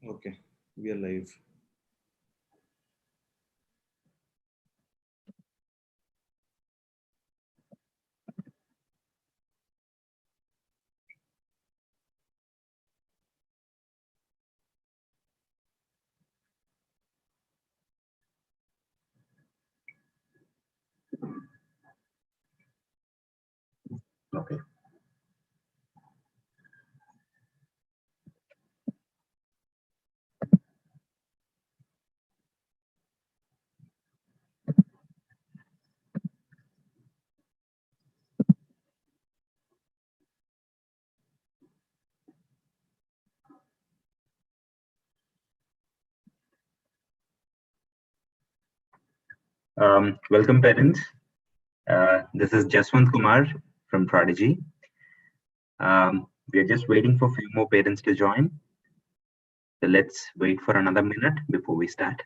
Okay, we are live. Okay. Welcome, parents. This is Jaswant Kumar from Prodigy. We are just waiting for a few more parents to join. So let's wait for another minute before we start.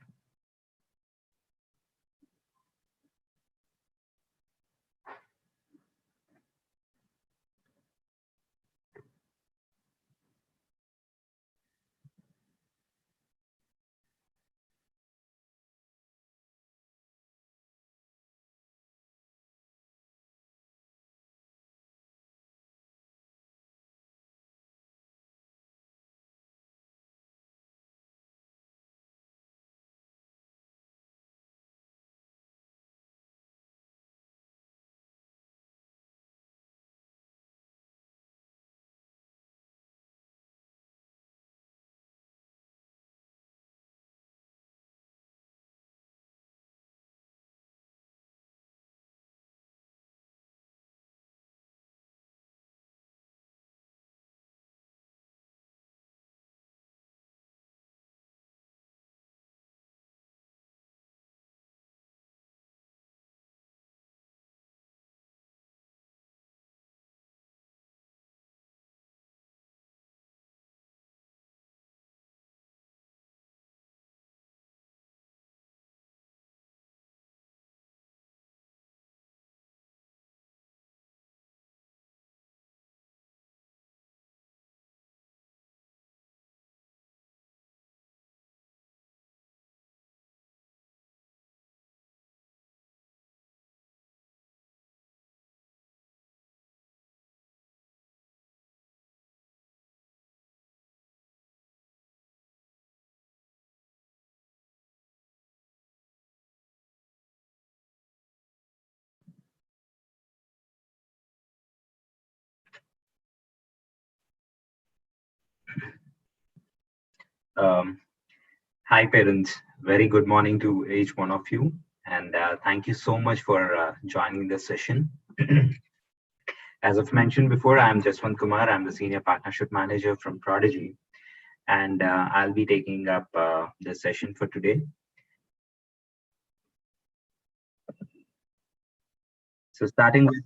Um, Hi, parents. Very good morning to each one of you. And thank you so much for joining this session. As I've mentioned before, I'm Jaswant Kumar. I'm the Senior Partnership Manager from Prodigy. And I'll be taking up this session for today. So starting with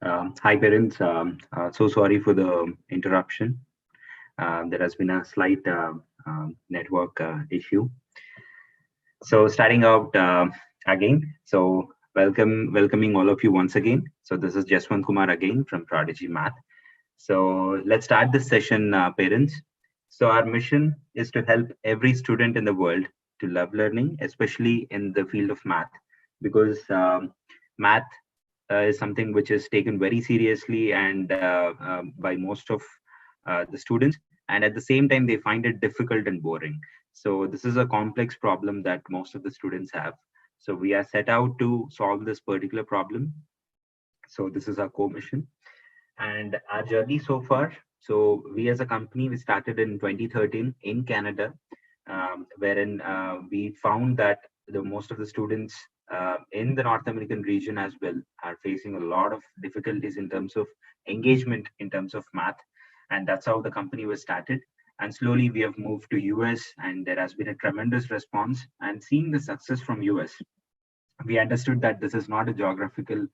Hi, parents. So sorry for the interruption. There has been a slight network issue. So starting out again. So welcoming all of you once again. So this is Jaswant Kumar again from Prodigy Math. So let's start this session, parents. So our mission is to help every student in the world to love learning, especially in the field of math, because math is something which is taken very seriously and by most of the students, and at the same time they find it difficult and boring. So this is a complex problem that most of the students have. So we are set out to solve this particular problem. So this is our core mission and our journey so far. So we as a company, we started in 2013 in Canada, wherein we found that the most of the students in the North American region as well are facing a lot of difficulties in terms of engagement in terms of math, and that's how the company was started. And slowly we have moved to US, and there has been a tremendous response. And seeing the success from US, we understood that this is not a geographical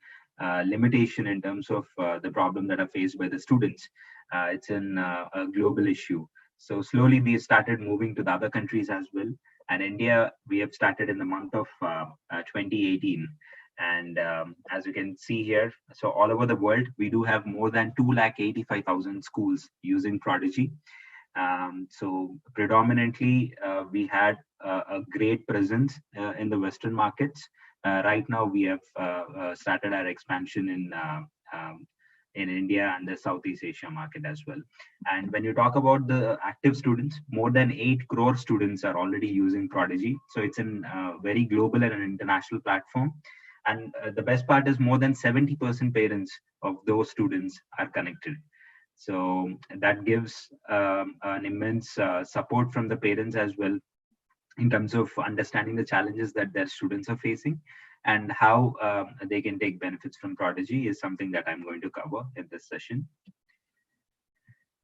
limitation in terms of the problem that are faced by the students. It's a global issue. So slowly we started moving to the other countries as well. And India, we have started in the month of 2018. And as you can see here, so all over the world, we do have more than 285,000 schools using Prodigy. So predominantly, we had a great presence in the Western markets. Right now, we have started our expansion in India and the Southeast Asia market as well. And when you talk about the active students, more than 8 crore students are already using Prodigy. So it's a very global and an international platform. And the best part is more than 70% parents of those students are connected. So that gives an immense support from the parents as well in terms of understanding the challenges that their students are facing, and how they can take benefits from Prodigy is something that I'm going to cover in this session.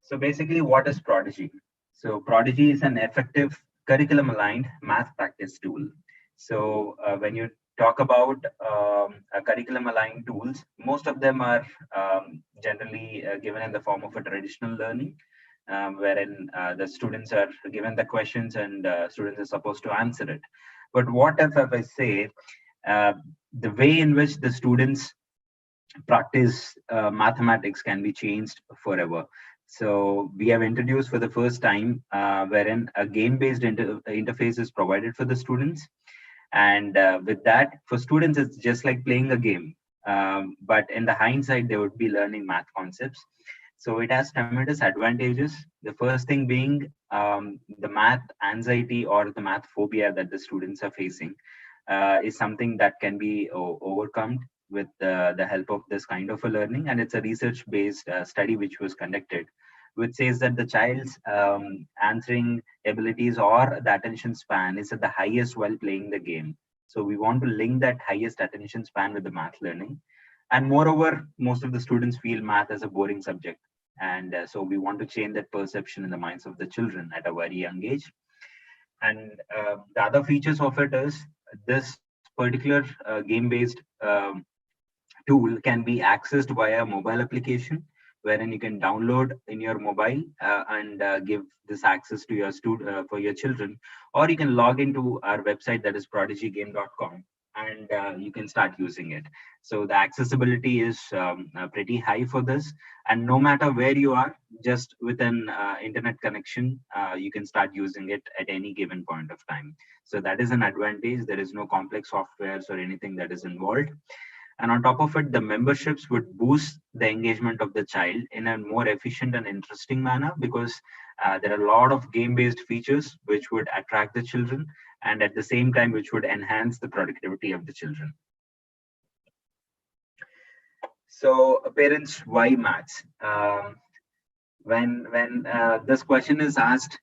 So basically, what is Prodigy? So Prodigy is an effective curriculum aligned math practice tool. So when you talk about curriculum aligned tools, most of them are generally given in the form of a traditional learning, wherein the students are given the questions and students are supposed to answer it. But what if I say uh, the way in which the students practice mathematics can be changed forever. So we have introduced for the first time wherein a game-based interface is provided for the students. And with that, for students, it's just like playing a game. But in the hindsight, they would be learning math concepts. So it has tremendous advantages. The first thing being the math anxiety or the math phobia that the students are facing is something that can be overcome with the help of this kind of a learning. And it's a research based study which was conducted, which says that the child's answering abilities or the attention span is at the highest while playing the game. So we want to link that highest attention span with the math learning. And moreover, most of the students feel math as a boring subject. And so we want to change that perception in the minds of the children at a very young age. And the other features of it is this particular game-based tool can be accessed via mobile application, wherein you can download in your mobile and give this access to your for your children, or you can log into our website, that is prodigygame.com, and you can start using it. So the accessibility is pretty high for this, and no matter where you are, just with an internet connection, you can start using it at any given point of time. So that is an advantage. There is no complex softwares or anything that is involved. And on top of it, the memberships would boost the engagement of the child in a more efficient and interesting manner, because there are a lot of game-based features which would attract the children, and at the same time which would enhance the productivity of the children. So parents, why maths? When this question is asked,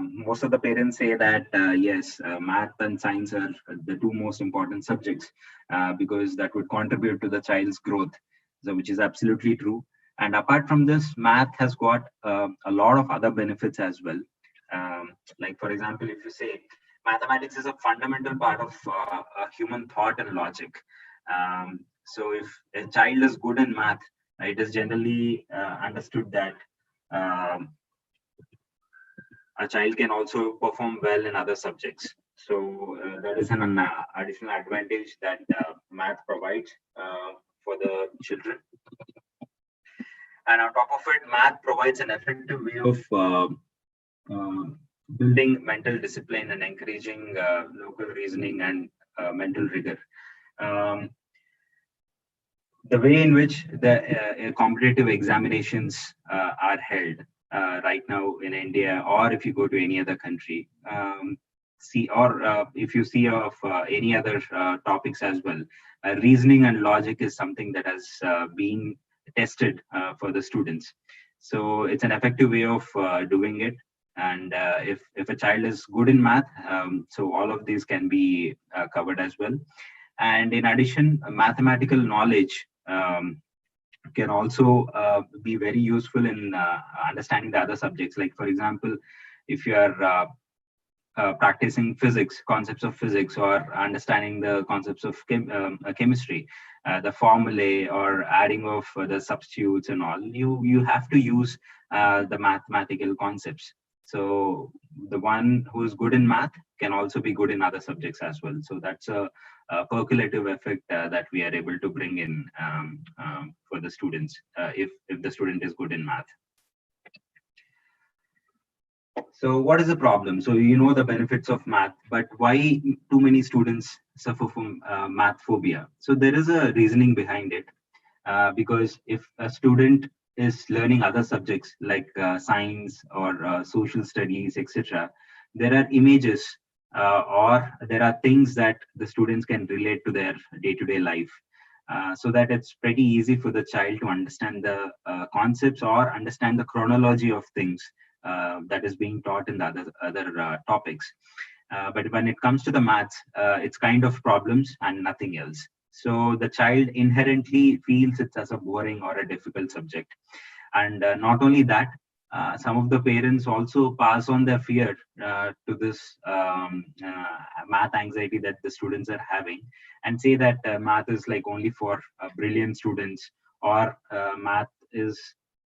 most of the parents say that yes, math and science are the two most important subjects because that would contribute to the child's growth. So which is absolutely true. And apart from this, math has got a lot of other benefits as well. Like for example, if you say mathematics is a fundamental part of human thought and logic. So if a child is good in math, It is generally understood that um, a child can also perform well in other subjects. So that is an additional advantage that math provides for the children. And on top of it, math provides an effective way of uh, building mental discipline and encouraging local reasoning and mental rigor. Um, the way in which the competitive examinations are held right now in India, or if you go to any other country, if you see of any other topics as well, reasoning and logic is something that has been tested for the students. So it's an effective way of doing it. And if a child is good in math, so all of these can be covered as well. And in addition, mathematical knowledge can also be very useful in understanding the other subjects. Like, for example, if you are practicing physics, concepts of physics, or understanding the concepts of chemistry, the formulae or adding of the substitutes and all, you have to use the mathematical concepts. So the one who is good in math can also be good in other subjects as well. So that's a percolative effect that we are able to bring in for the students if the student is good in math. So what is the problem? So you know the benefits of math, but why too many students suffer from math phobia? So there is a reasoning behind it. Because if a student is learning other subjects like science or social studies, etc., there are images or there are things that the students can relate to their day-to-day life. So that it's pretty easy for the child to understand the concepts or understand the chronology of things that is being taught in the other topics. But when it comes to the maths, it's kind of problems and nothing else. So the child inherently feels it's as a boring or a difficult subject. And not only that, some of the parents also pass on their fear to this math anxiety that the students are having, and say that math is like only for brilliant students, or math is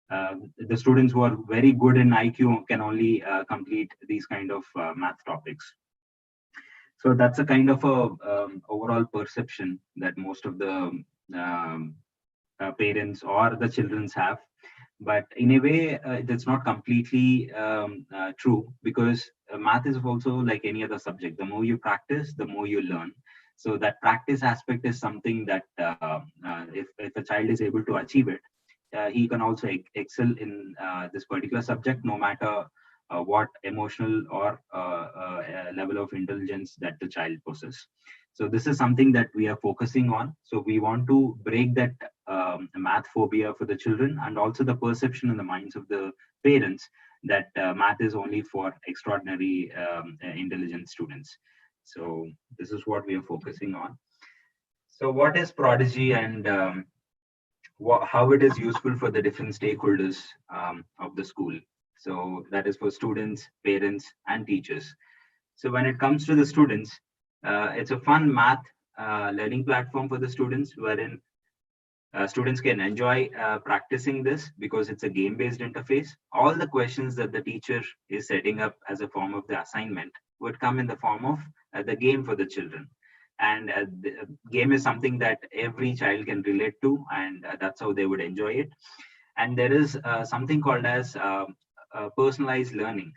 the students who are very good in IQ can only complete these kind of math topics. So that's a kind of a overall perception that most of the um, parents or the children's have. But in a way, that's not completely true, because math is also like any other subject. The more you practice, the more you learn. So that practice aspect is something that if a child is able to achieve it, he can also excel in this particular subject, no matter what emotional or level of intelligence that the child possesses. So this is something that we are focusing on. So we want to break that math phobia for the children, and also the perception in the minds of the parents that math is only for extraordinary intelligent students. So this is what we are focusing on. So what is Prodigy, and how it is useful for the different stakeholders of the school? So that is for students, parents, and teachers. So when it comes to the students, it's a fun math learning platform for the students, wherein students can enjoy practicing this because it's a game-based interface. All the questions that the teacher is setting up as a form of the assignment would come in the form of the game for the children. And the game is something that every child can relate to, and that's how they would enjoy it. And there is something called as personalized learning.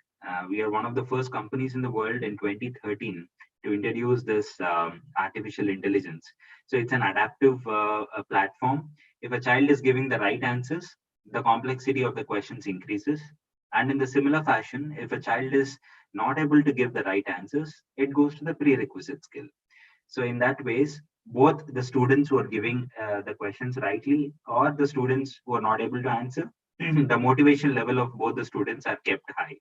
We are one of the first companies in the world in 2013 to introduce this artificial intelligence. So it's an adaptive platform. If a child is giving the right answers, the complexity of the questions increases. And in the similar fashion, if a child is not able to give the right answers, it goes to the prerequisite skill. So in that ways, both the students who are giving the questions rightly, or the students who are not able to answer, the motivation level of both the students are kept high.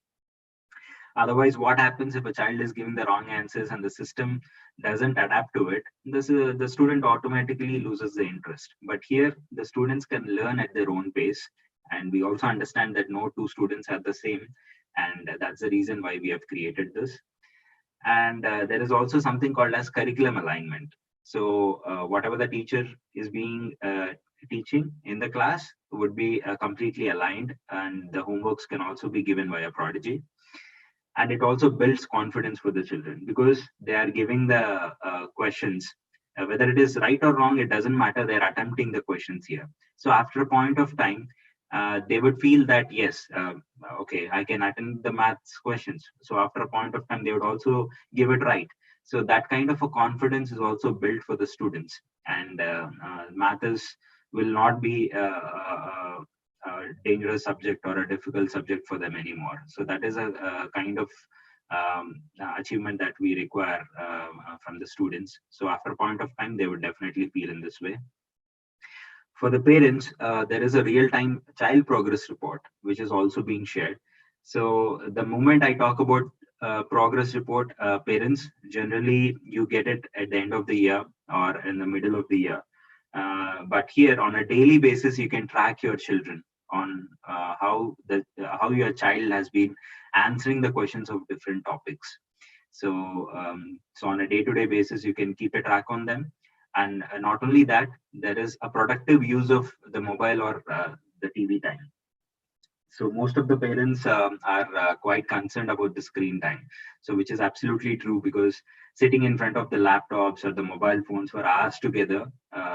Otherwise, what happens if a child is giving the wrong answers and the system doesn't adapt to it? The student automatically loses the interest. But here, the students can learn at their own pace. And we also understand that no two students are the same. And that's the reason why we have created this. And there is also something called as curriculum alignment. So whatever the teacher is being teaching in the class would be completely aligned, and the homeworks can also be given via Prodigy. And it also builds confidence for the children because they are giving the questions, whether it is right or wrong, it doesn't matter, they're attempting the questions here. So after a point of time, they would feel that yes, okay, I can attempt the maths questions. So after a point of time, they would also give it right. So that kind of a confidence is also built for the students, and math is will not be a dangerous subject or a difficult subject for them anymore. So that is a kind of achievement that we require from the students. So after a point of time, they would definitely feel in this way. For the parents, there is a real-time child progress report, which is also being shared. So the moment I talk about progress report, parents, generally you get it at the end of the year or in the middle of the year. But here on a daily basis, you can track your children on how your child has been answering the questions of different topics. So on a day-to-day basis, you can keep a track on them. And not only that, there is a productive use of the mobile or the TV time. So most of the parents are quite concerned about the screen time. So which is absolutely true, because sitting in front of the laptops or the mobile phones for hours together,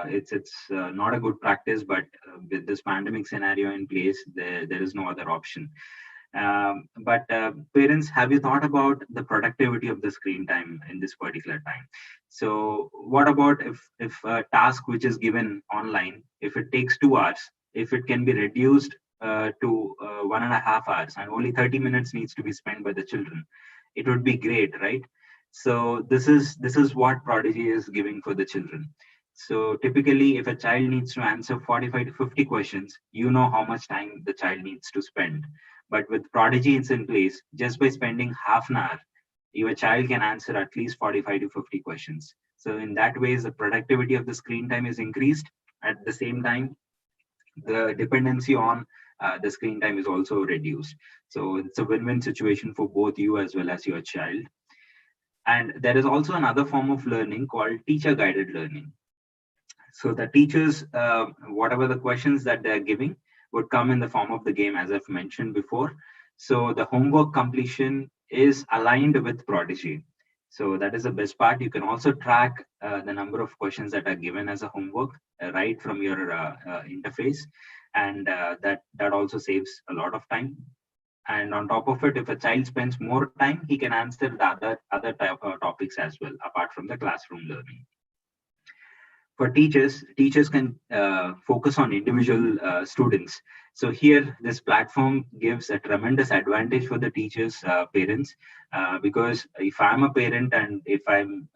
it's not a good practice. But with this pandemic scenario in place, there is no other option. But parents, have you thought about the productivity of the screen time in this particular time? So what about if a task which is given online, if it takes 2 hours, if it can be reduced to 1.5 hours, and only 30 minutes needs to be spent by the children, it would be great, right? So this is what Prodigy is giving for the children. So typically, if a child needs to answer 45 to 50 questions, you know how much time the child needs to spend. But with Prodigy, it's in place. Just by spending half an hour, your child can answer at least 45 to 50 questions. So in that way, the productivity of the screen time is increased. At the same time, the dependency on the screen time is also reduced. So it's a win-win situation for both you as well as your child. And there is also another form of learning called teacher-guided learning. So the teachers, whatever the questions that they're giving, would come in the form of the game, as I've mentioned before. So the homework completion is aligned with Prodigy. So that is the best part. You can also track the number of questions that are given as a homework right from your interface, and that also saves a lot of time. And on top of it, if a child spends more time, he can answer the other type of topics as well, apart from the classroom learning. For teachers can focus on individual students. So here, this platform gives a tremendous advantage for the teachers, parents, because if I'm a parent and if I'm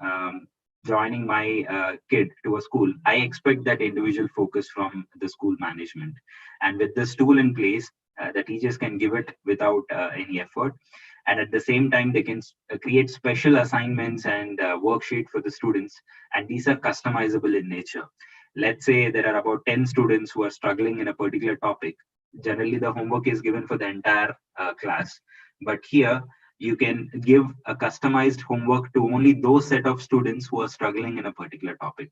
joining my kid to a school, I expect that individual focus from the school management. And with this tool in place, the teachers can give it without any effort. And at the same time, they can create special assignments and worksheet for the students, and these are customizable in nature. Let's say there are about 10 students who are struggling in a particular topic. Generally, the homework is given for the entire class, but here you can give a customized homework to only those set of students who are struggling in a particular topic.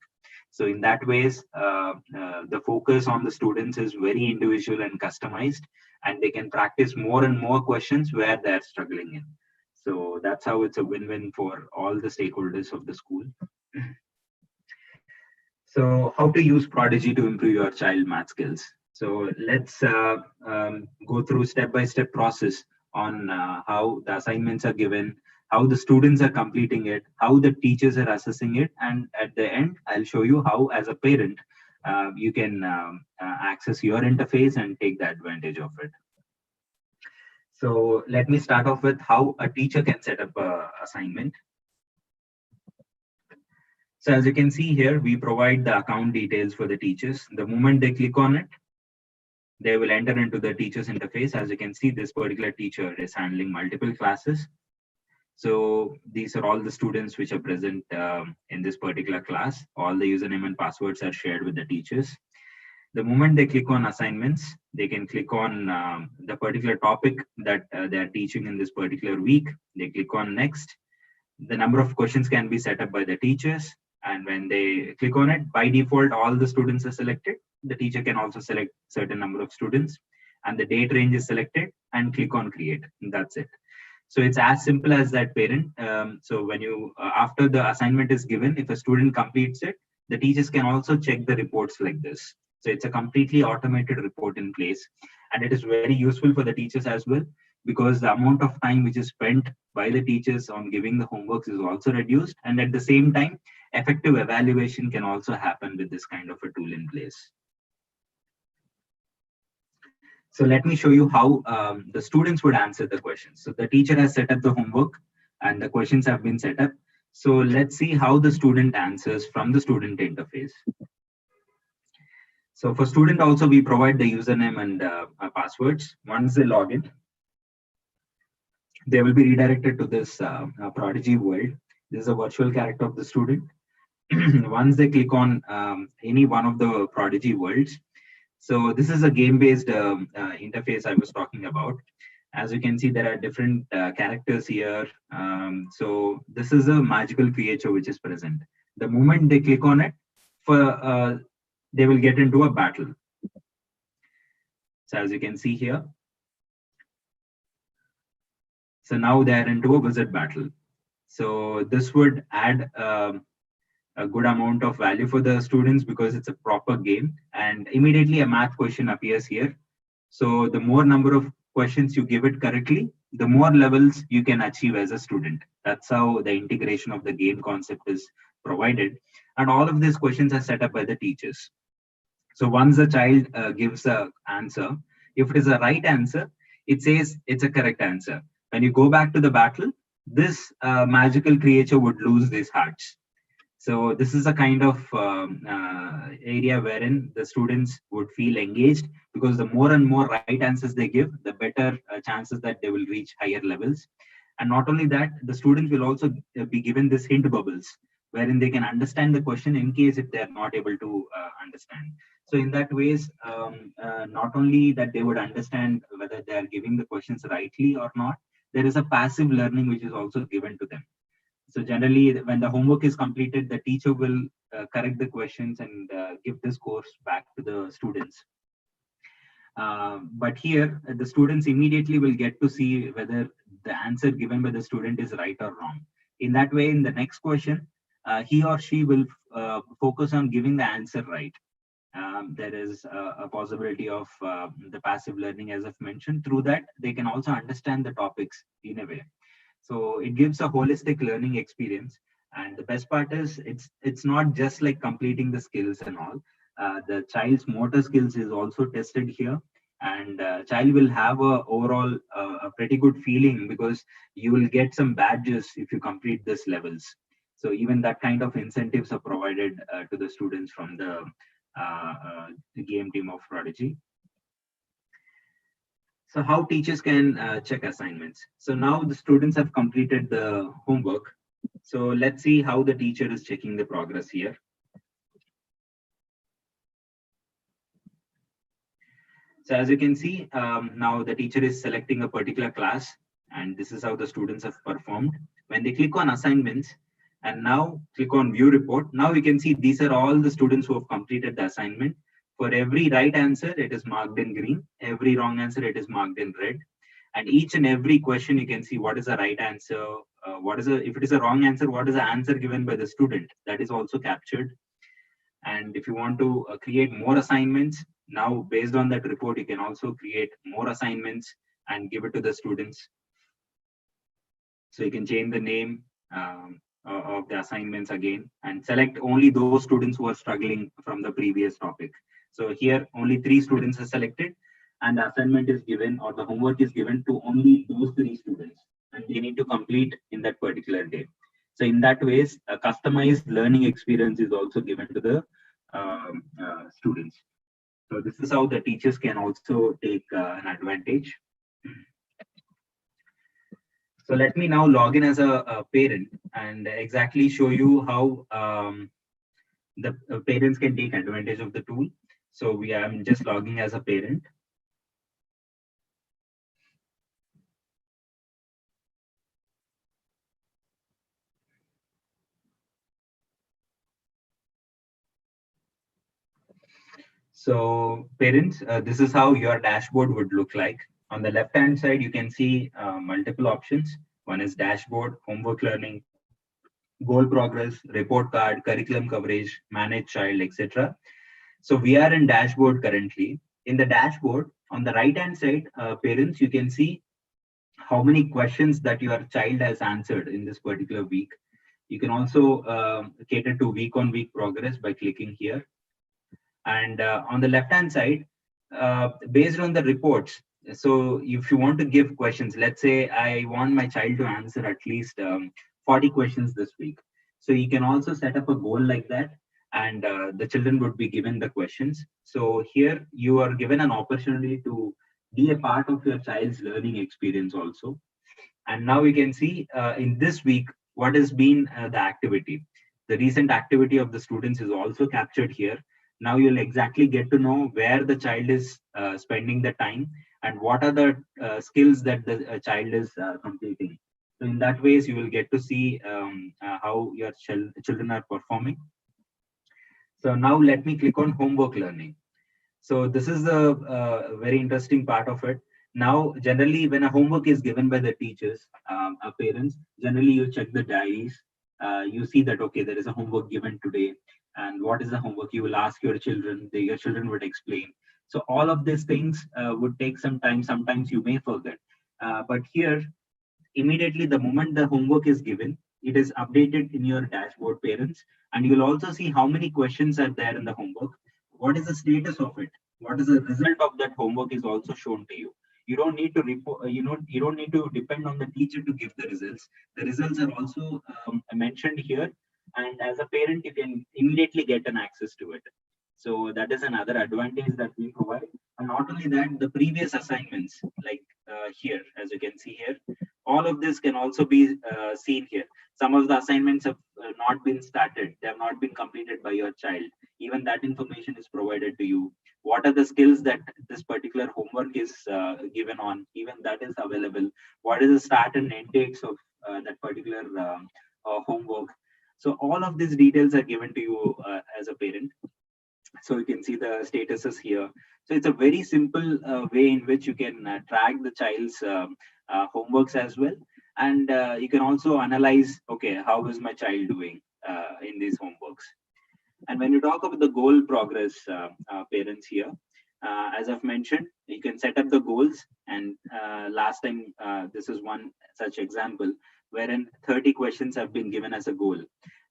So in that ways, the focus on the students is very individual and customized, and they can practice more and more questions where they're struggling in. So that's how it's a win-win for all the stakeholders of the school. So how to use Prodigy to improve your child math skills? So let's go through step-by-step process on how the assignments are given, how the students are completing it, how the teachers are assessing it, and at the end, I'll show you how, as a parent, you can access your interface and take the advantage of it. So let me start off with how a teacher can set up an assignment. So as you can see here, we provide the account details for the teachers. The moment they click on it, they will enter into the teacher's interface. As you can see, this particular teacher is handling multiple classes. So these are all the students which are present in this particular class. All the username and passwords are shared with the teachers. The moment they click on assignments, they can click on the particular topic that they are teaching in this particular week. They click on next. The number of questions can be set up by the teachers. And when they click on it, by default, all the students are selected. the teacher can also select certain number of students, and the date range is selected, and click on create. And that's it. So it's as simple as that, parent. So when you after the assignment is given, if a student completes it, the teachers can also check the reports like this. So it's a completely automated report in place, and it is very useful for the teachers as well, because the amount of time which is spent by the teachers on giving the homeworks is also reduced, and at the same time, effective evaluation can also happen with this kind of a tool in place. So let me show you how the students would answer the questions. So the teacher has set up the homework and the questions have been set up. So let's see how the student answers from the student interface. So for student also, we provide the username and passwords. Once they log in, they will be redirected to this Prodigy world. This is a virtual character of the student. Once they click on any one of the Prodigy worlds, so this is a game-based interface I was talking about. As you can see, there are different characters here. So this is a magical creature which is present. The moment they click on it, they will get into a battle. So as you can see here, so now they are into a wizard battle. So this would add a good amount of value for the students because it's a proper game, and immediately a math question appears here. So the more number of questions you give it correctly, the more levels you can achieve as a student. That's how the integration of the game concept is provided, and all of these questions are set up by the teachers. So once the child gives a answer, if it is a right answer, it says it's a correct answer. When you go back to the battle, this magical creature would lose these hearts. So this is a kind of area wherein the students would feel engaged, because the more and more right answers they give, the better chances that they will reach higher levels. And not only that, the students will also be given this hint bubbles wherein they can understand the question in case if they are not able to understand. So in that ways, not only that they would understand whether they are giving the questions rightly or not, there is a passive learning which is also given to them. So generally, when the homework is completed, the teacher will correct the questions and give this course back to the students. But here, the students immediately will get to see whether the answer given by the student is right or wrong. In that way, in the next question, he or she will focus on giving the answer right. There is a possibility of the passive learning, as I've mentioned. Through that, they can also understand the topics in a way. So it gives a holistic learning experience. And the best part is it's not just like completing the skills and all. The child's motor skills is also tested here, and child will have a overall a pretty good feeling, because you will get some badges if you complete this levels. So even that kind of incentives are provided to the students from the game team of Prodigy. So how teachers can check assignments. So now the students have completed the homework. So let's see how the teacher is checking the progress here. So as you can see, now the teacher is selecting a particular class, and this is how the students have performed. When they click on assignments and now click on view report, now you can see these are all the students who have completed the assignment. For every right answer, it is marked in green. Every wrong answer, it is marked in red. And each and every question, you can see what is the right answer, if it is a wrong answer, what is the answer given by the student, that is also captured. And if you want to create more assignments, now based on that report, you can also create more assignments and give it to the students. So you can change the name of the assignments again, and select only those students who are struggling from the previous topic. So here only 3 students are selected, and the assignment is given, or the homework is given to only those 3 students, and they need to complete in that particular day. So in that ways, a customized learning experience is also given to the students. So this is how the teachers can also take an advantage. So let me now log in as a parent and exactly show you how the parents can take advantage of the tool. So I'm just logging as a parent. So parents, this is how your dashboard would look like. On the left hand side, you can see multiple options. One is dashboard, homework learning, goal progress, report card, curriculum coverage, manage child, etc. So we are in dashboard currently. In the dashboard, on the right hand side, parents, you can see how many questions that your child has answered in this particular week. You can also cater to week on week progress by clicking here. And on the left hand side, based on the reports, so if you want to give questions, let's say I want my child to answer at least 40 questions this week. So you can also set up a goal like that, and the children would be given the questions. So here you are given an opportunity to be a part of your child's learning experience also. And now we can see in this week what has been the activity. The recent activity of the students is also captured here. Now you'll exactly get to know where the child is spending the time and what are the skills that the child is completing. So in that ways, you will get to see how your children are performing. So now let me click on homework learning. So this is the very interesting part of it. Now, generally, when a homework is given by the teachers, parents, generally you check the diaries. You see that, okay, there is a homework given today. And what is the homework? You will ask your children, your children would explain. So all of these things would take some time. Sometimes you may forget. But here, immediately the moment the homework is given, it is updated in your dashboard, parents, and you'll also see how many questions are there in the homework. What is the status of it? What is the result of that homework is also shown to you. You don't need to report, you don't need to depend on the teacher to give the results. The results are also mentioned here, and as a parent you can immediately get an access to it. So that is another advantage that we provide. And not only that, the previous assignments, like here, as you can see here, all of this can also be seen here. Some of the assignments have not been started, they have not been completed by your child. Even that information is provided to you. What are the skills that this particular homework is given on? Even that is available. What is the start and end dates of that particular homework? So all of these details are given to you as a parent. So you can see the statuses here. So it's a very simple way in which you can track the child's homeworks as well. And you can also analyze, okay, how is my child doing in these homeworks? And when you talk about the goal progress, parents here, as I've mentioned, you can set up the goals. And last time, this is one such example wherein 30 questions have been given as a goal.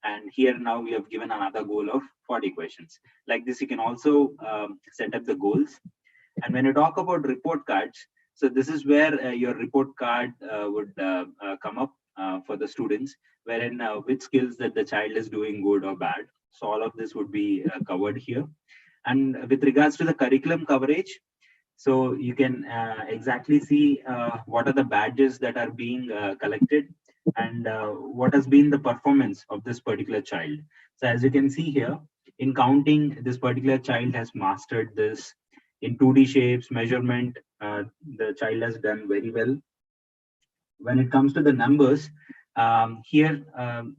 And here now we have given another goal of 40 questions. Like this, you can also set up the goals. And when you talk about report cards, so this is where your report card would come up for the students, wherein which skills that the child is doing good or bad. So all of this would be covered here. And with regards to the curriculum coverage, so you can exactly see what are the badges that are being collected and what has been the performance of this particular child. So as you can see here, in counting, this particular child has mastered this. In 2D shapes, measurement, the child has done very well. When it comes to the numbers, here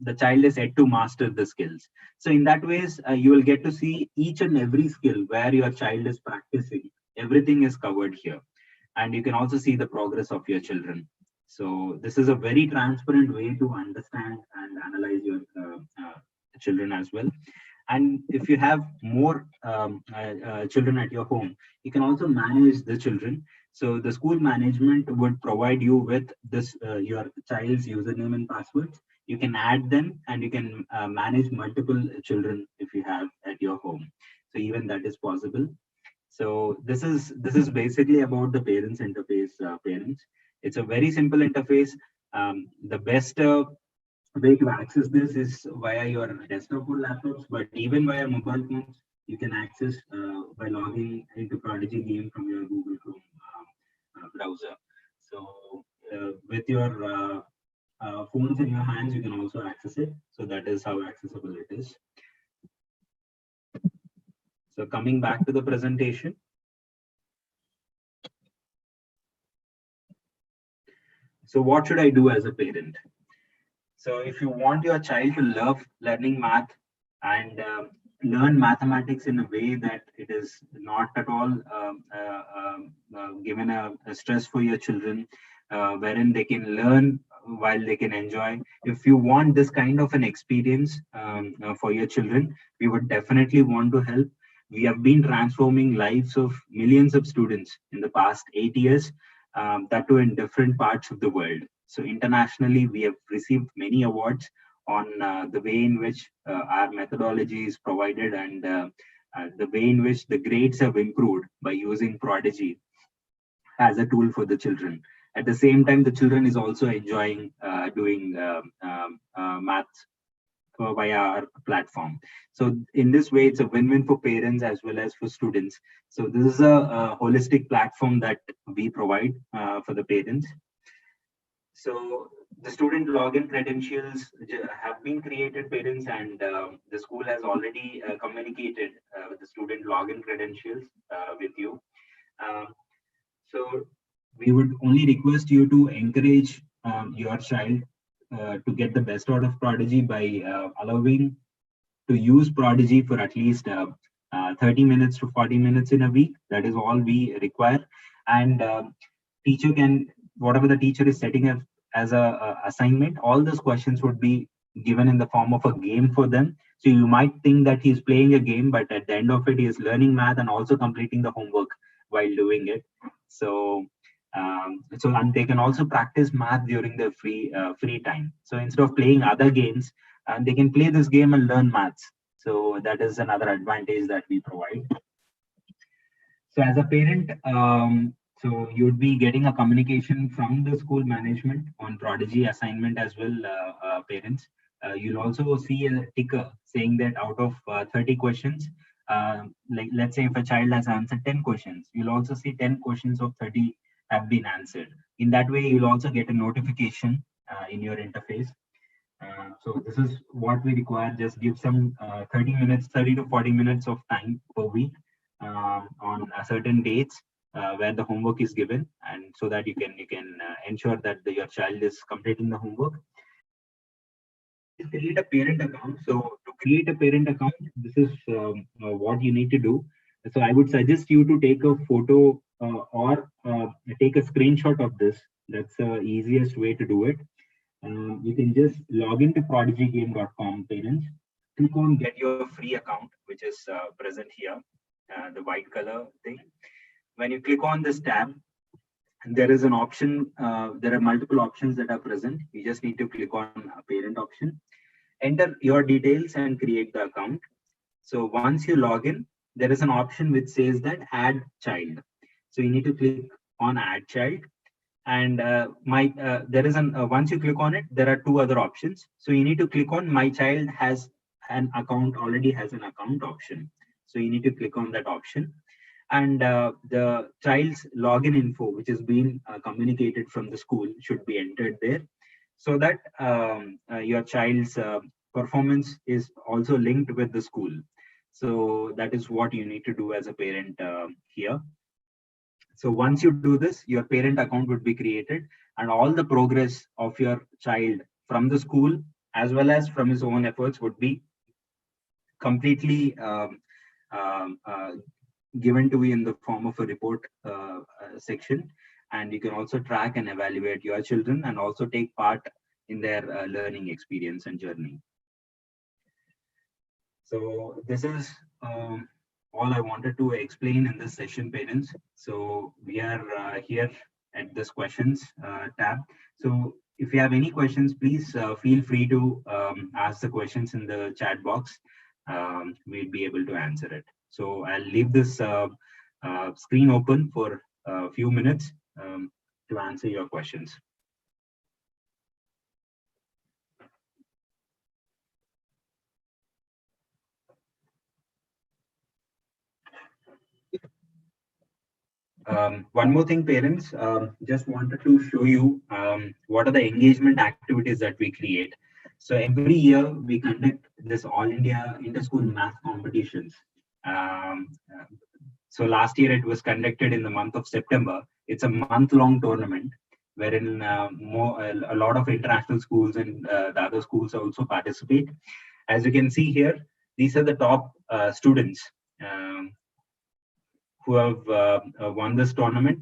the child is yet to master the skills. So in that ways, you will get to see each and every skill where your child is practicing. Everything is covered here. And you can also see the progress of your children. So this is a very transparent way to understand and analyze your children as well. And if you have more children at your home, you can also manage the children. So the school management would provide you with this your child's username and passwords. You can add them and you can manage multiple children if you have at your home. So even that is possible. So this is basically about the parents interface. Parents, it's a very simple interface. The best way to access this is via your desktop or laptops, but even via mobile phones, you can access by logging into Prodigy Game from your Google Chrome browser. So with your phones in your hands, you can also access it. So that is how accessible it is. So coming back to the presentation. So what should I do as a parent? So if you want your child to love learning math and learn mathematics in a way that it is not at all given a stress for your children, wherein they can learn while they can enjoy. If you want this kind of an experience for your children, we would definitely want to help. We have been transforming lives of millions of students in the past 8 years, that too in different parts of the world. So internationally, we have received many awards on the way in which our methodology is provided, and the way in which the grades have improved by using Prodigy as a tool for the children. At the same time, the children is also enjoying doing maths via our platform. So in this way, it's a win-win for parents as well as for students. So this is a holistic platform that we provide for the parents. So the student login credentials have been created, parents, and the school has already communicated with the student login credentials with you. Um, so we would only request you to encourage your child to get the best out of Prodigy by allowing to use Prodigy for at least 30 minutes to 40 minutes in a week. That is all we require. And teacher can, whatever the teacher is setting up as a assignment, all those questions would be given in the form of a game for them. So you might think that he's playing a game, but at the end of it, he is learning math and also completing the homework while doing it. So and they can also practice math during their free time. So instead of playing other games, and they can play this game and learn maths. So that is another advantage that we provide. So as a parent, so you'd be getting a communication from the school management on Prodigy assignment as well, parents. You'll also see a ticker saying that out of 30 questions, like let's say if a child has answered 10 questions, you'll also see 10 questions of 30 have been answered. In that way, you'll also get a notification in your interface. So this is what we require. Just give some 30 minutes, 30 to 40 minutes of time per week on certain dates where the homework is given, and so that you can ensure that your child is completing the homework. Create a parent account. So to create a parent account, this is what you need to do. So I would suggest you to take a photo or take a screenshot of this. That's the easiest way to do it. You can just log into prodigygame.com, parents. Click on get your free account, which is present here, the white color thing. When you click on this tab, there is an option. There are multiple options that are present. You just need to click on a parent option, enter your details and create the account. So once you log in, there is an option which says that add child. So you need to click on add child. And there is once you click on it, there are two other options. So you need to click on my child has an account, already has an account option. So you need to click on that option, and the child's login info, which is being communicated from the school, should be entered there, so that your child's performance is also linked with the school. So that is what you need to do as a parent here. So once you do this, your parent account would be created, and all the progress of your child from the school as well as from his own efforts would be completely um, uh, given to you in the form of a report section. And you can also track and evaluate your children and also take part in their learning experience and journey. So this is all I wanted to explain in this session, parents. So we are here at this questions tab. So if you have any questions, please feel free to ask the questions in the chat box. We'll be able to answer it. So I'll leave this screen open for a few minutes to answer your questions. One more thing, parents, just wanted to show you what are the engagement activities that we create. So every year we conduct this All India Inter-School Math competitions. Um, so last year it was conducted in the month of September. It's a month-long tournament wherein a lot of international schools and the other schools also participate. As you can see here, these are the top students who have won this tournament.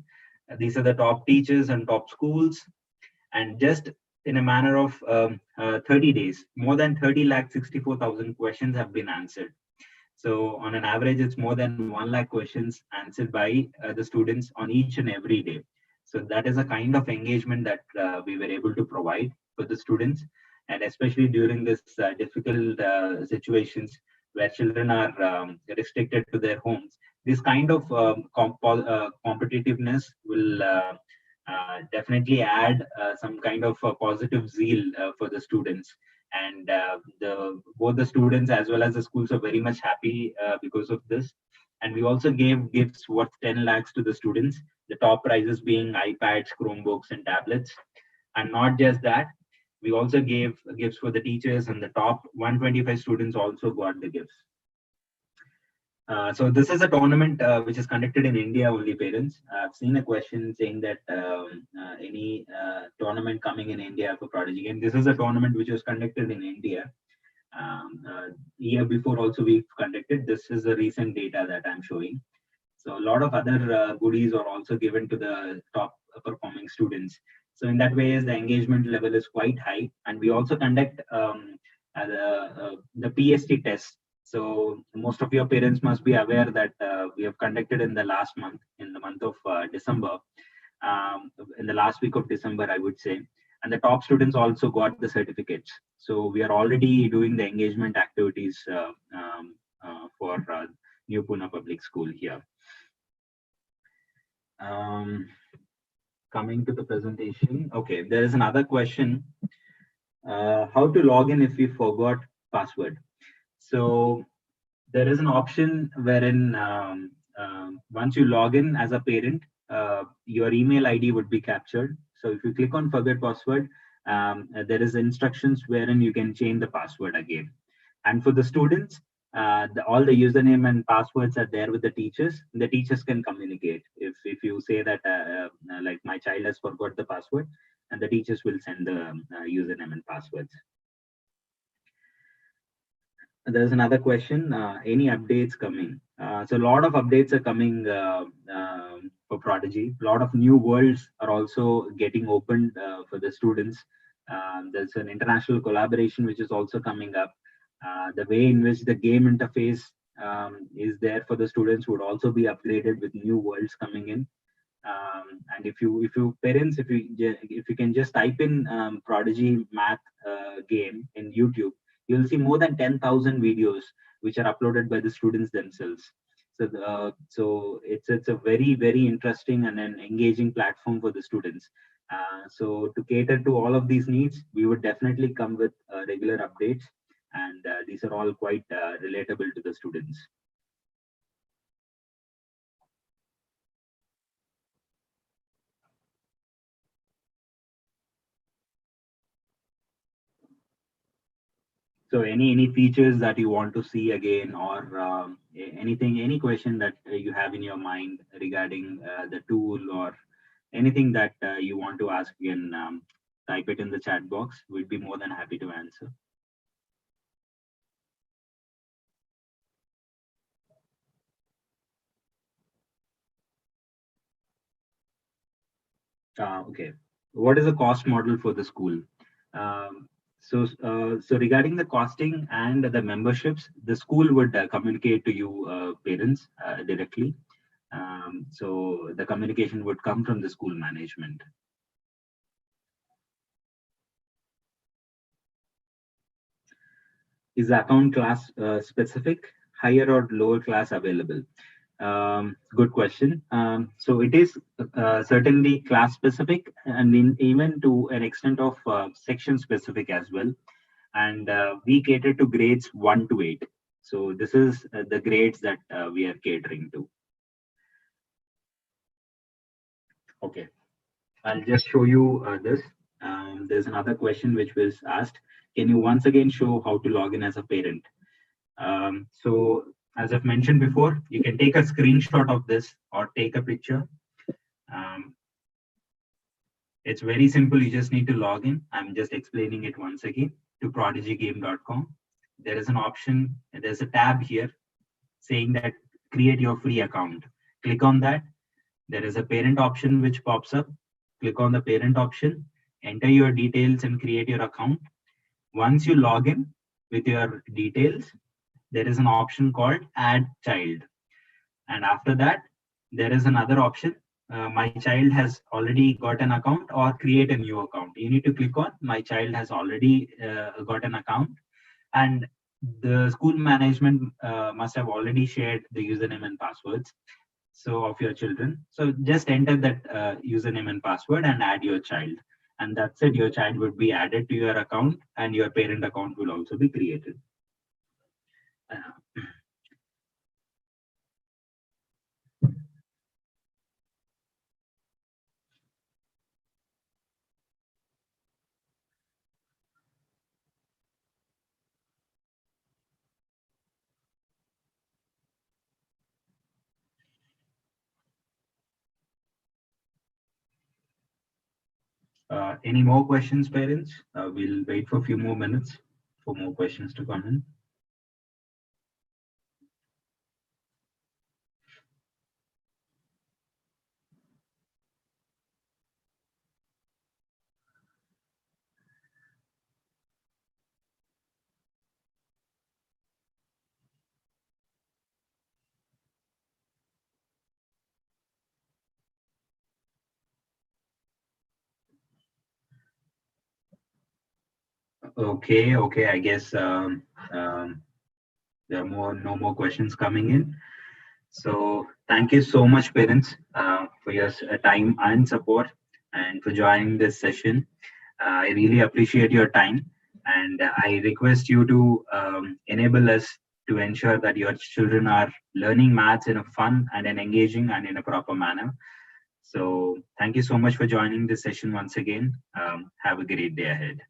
These are the top teachers and top schools, and just in a manner of 30 days, more than 30,64,000 questions have been answered. So on an average, it's more than 1 lakh questions answered by the students on each and every day. So that is a kind of engagement that we were able to provide for the students, and especially during this difficult situations where children are restricted to their homes. This kind of competitiveness will definitely add some kind of positive zeal for the students, and both the students as well as the schools are very much happy because of this. And we also gave gifts worth 10 lakhs to the students, the top prizes being iPads, Chromebooks, and tablets. And not just that, we also gave gifts for the teachers, and the top 125 students also got the gifts. So this is a tournament which is conducted in India only, parents. I've seen a question saying that any tournament coming in India for Prodigy Game. This is a tournament which was conducted in India. Year before also we've conducted. This is the recent data that I'm showing. So a lot of other goodies are also given to the top performing students. So in that way, the engagement level is quite high. And we also conduct the PST test. So most of your parents must be aware that we have conducted in the last month, in the month of December, in the last week of December, I would say. And the top students also got the certificates. So we are already doing the engagement activities for New Pune Public School here. Coming to the presentation. Okay, there is another question. How to log in if we forgot password? So there is an option wherein once you log in as a parent, your email ID would be captured. So if you click on forget password, there is instructions wherein you can change the password again. And for the students, all the username and passwords are there with the teachers. The teachers can communicate. If you say that like my child has forgot the password, and the teachers will send the username and passwords. There's another question. Any updates coming? So a lot of updates are coming for Prodigy. A lot of new worlds are also getting opened for the students. There's an international collaboration which is also coming up. The way in which the game interface is there for the students would also be upgraded with new worlds coming in. And if you parents, if you can just type in Prodigy math game in YouTube, you'll see more than 10,000 videos which are uploaded by the students themselves. So it's a very interesting and an engaging platform for the students. So to cater to all of these needs, we would definitely come with regular updates, and these are all quite relatable to the students. So any features that you want to see again, or any question that you have in your mind regarding the tool, or anything that you want to ask again, type it in the chat box. We'd be more than happy to answer. Okay, what is the cost model for the school? So regarding the costing and the memberships, the school would communicate to you parents directly. So the communication would come from the school management. Is the account class specific, higher or lower class available? Good question. So it is certainly class specific, and even to an extent of section specific as well. And we cater to grades 1 to 8. So this is the grades that we are catering to. Okay, I'll just show you this. There's another question which was asked. Can you once again show how to log in as a parent? So as I've mentioned before, you can take a screenshot of this or take a picture. It's very simple. You just need to log in. I'm just explaining it once again to prodigygame.com. There is an option, there's a tab here saying that create your free account. Click on that. There is a parent option which pops up. Click on the parent option, enter your details and create your account. Once you log in with your details, there is an option called add child. And after that, there is another option. My child has already got an account or create a new account. You need to click on my child has already got an account, and the school management must have already shared the username and passwords of your children. So just enter that username and password and add your child, and that's it. Your child would be added to your account, and your parent account will also be created. Any more questions, parents? We'll wait for a few more minutes for more questions to come in. Okay. I guess there are no more questions coming in. So thank you so much, parents, for your time and support, and for joining this session. I really appreciate your time, and I request you to enable us to ensure that your children are learning maths in a fun and an engaging and in a proper manner. So thank you so much for joining this session once again. Have a great day ahead.